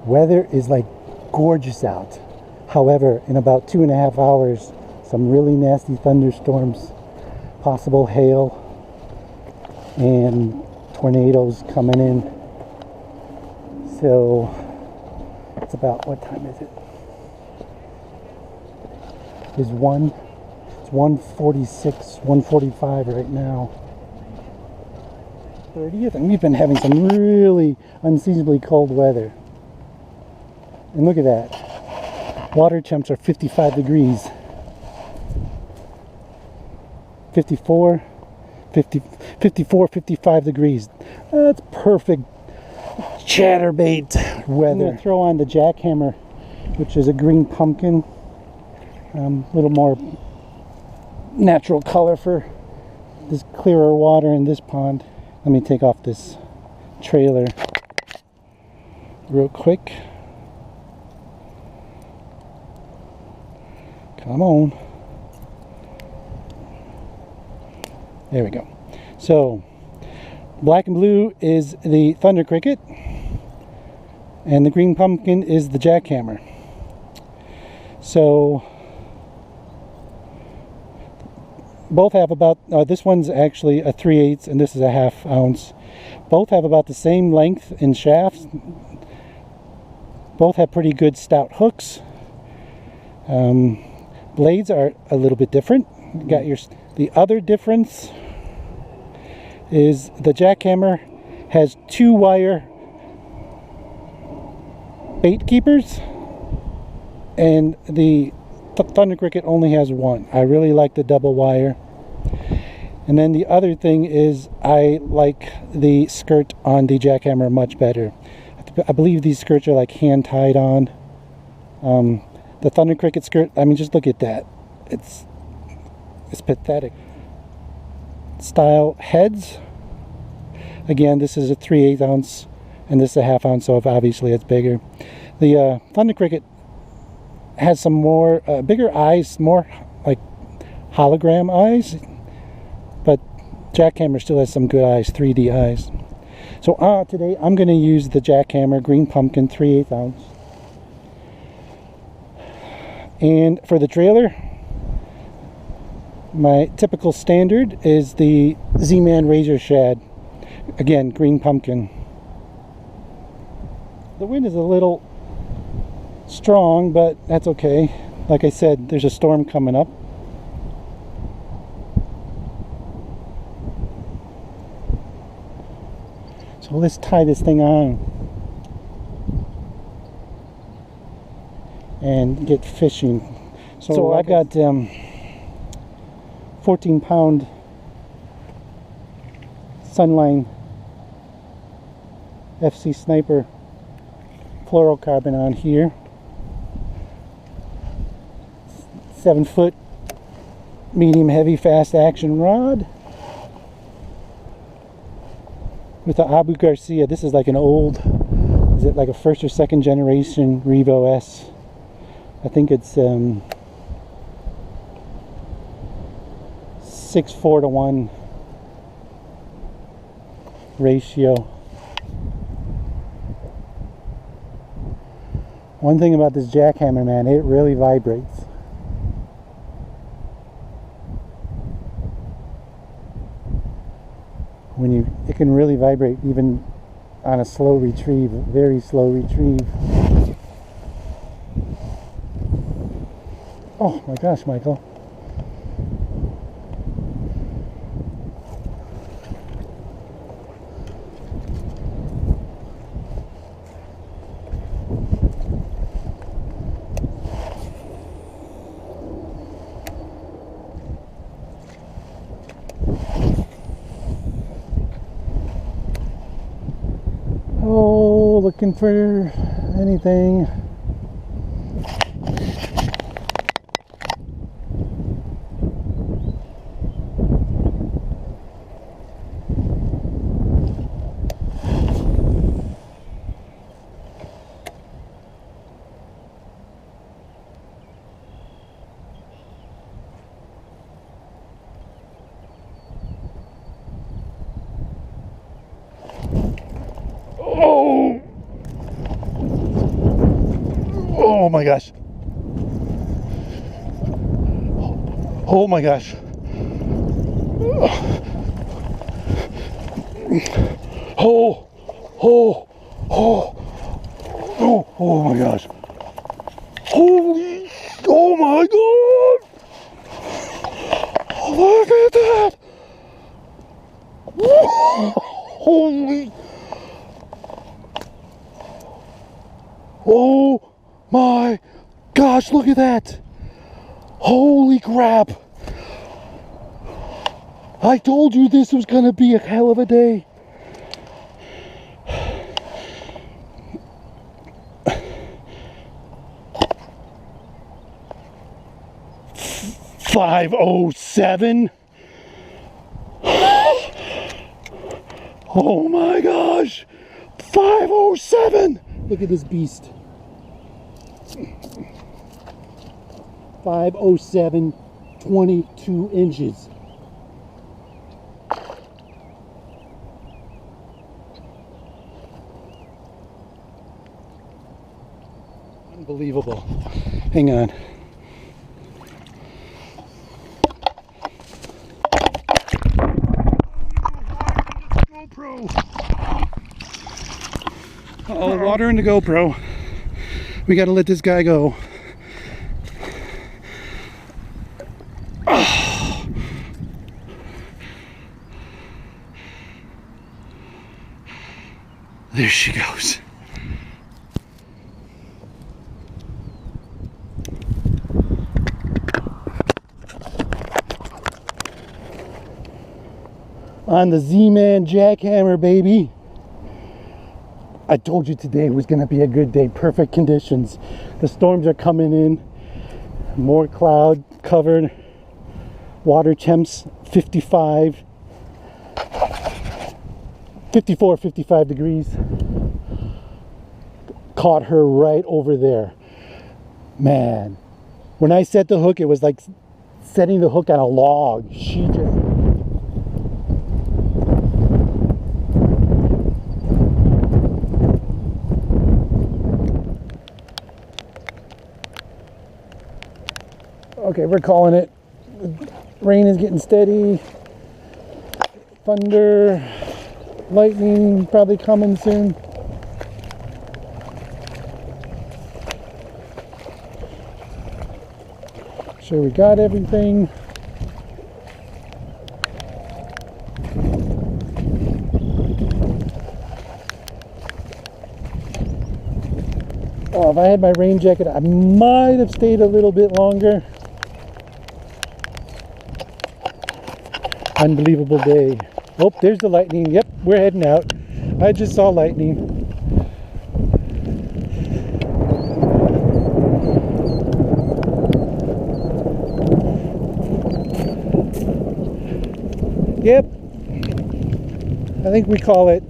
Weather is like gorgeous out. However, in about 2.5 hours, some really nasty thunderstorms, possible hail, and tornadoes coming in. So it's about, what time is it? It's 1:46, 1:45 right now. 30th, and we've been having some really unseasonably cold weather. And look at that. Water temps are 55 degrees. 54, 55 degrees. That's perfect chatterbait weather. I'm going to throw on the jackhammer, which is a green pumpkin. A little more natural color for this clearer water in this pond. Let me take off this trailer real quick. Come on. There we go. So, black and blue is the thunder cricket, and the green pumpkin is the jackhammer. So, both have about, this one's actually a 3/8 and this is a 1/2 ounce. Both have about the same length in shafts. Both have pretty good stout hooks. Blades are a little bit different. The other difference is the jackhammer has 2-wire bait keepers, and the thunder cricket only has 1. I really like the double wire. And then the other thing is I like the skirt on the jackhammer much better. I believe these skirts are like hand tied on. The thunder cricket skirt, I mean, just look at that. It's pathetic. Style heads. Again, this is a 3/8 ounce and this is a 1/2 ounce, so obviously it's bigger. The thunder cricket has some more bigger eyes, more like hologram eyes, but jackhammer still has some good eyes, 3D eyes. So today I'm going to use the jackhammer green pumpkin 3/8 ounce. And for the trailer, my typical standard is the Z-Man Razor Shad, again green pumpkin. The wind is a little strong, but that's okay. Like I said, there's a storm coming up. So let's tie this thing on and get fishing. So I've got 14-pound Sunline FC Sniper fluorocarbon on here. 7-foot medium heavy fast action rod with the Abu Garcia. This is like an old, is it like a 1st or 2nd generation REVO S? I think it's 6:4 to 1 ratio. One thing about this jackhammer, man, it really vibrates. It can really vibrate even on a slow retrieve, very slow retrieve. Oh my gosh, Michael. Oh, looking for anything. Oh! Oh my gosh. Oh my gosh. Oh, oh, oh, oh, oh my gosh. Holy, oh my God. Look at that. Holy. Oh my gosh, look at that. Holy crap. I told you this was gonna be a hell of a day. $5.07. Oh my gosh. 5.07. Look at this beast. 5.07, 22 inches. Unbelievable. Hang on. GoPro. Uh-oh, water in the GoPro. We gotta let this guy go. Oh. There she goes. On the Z-Man jackhammer, baby. I told you today was going to be a good day. Perfect conditions. The storms are coming in. More cloud covered. Water temps 55. 54, 55 degrees. Caught her right over there. Man. When I set the hook, it was like setting the hook on a log. She just... Okay, we're calling it. The rain is getting steady. Thunder, lightning probably coming soon. Sure we got everything. Oh, if I had my rain jacket, I might have stayed a little bit longer. Unbelievable day. Oh, there's the lightning. Yep, we're heading out. I just saw lightning. Yep. I think we call it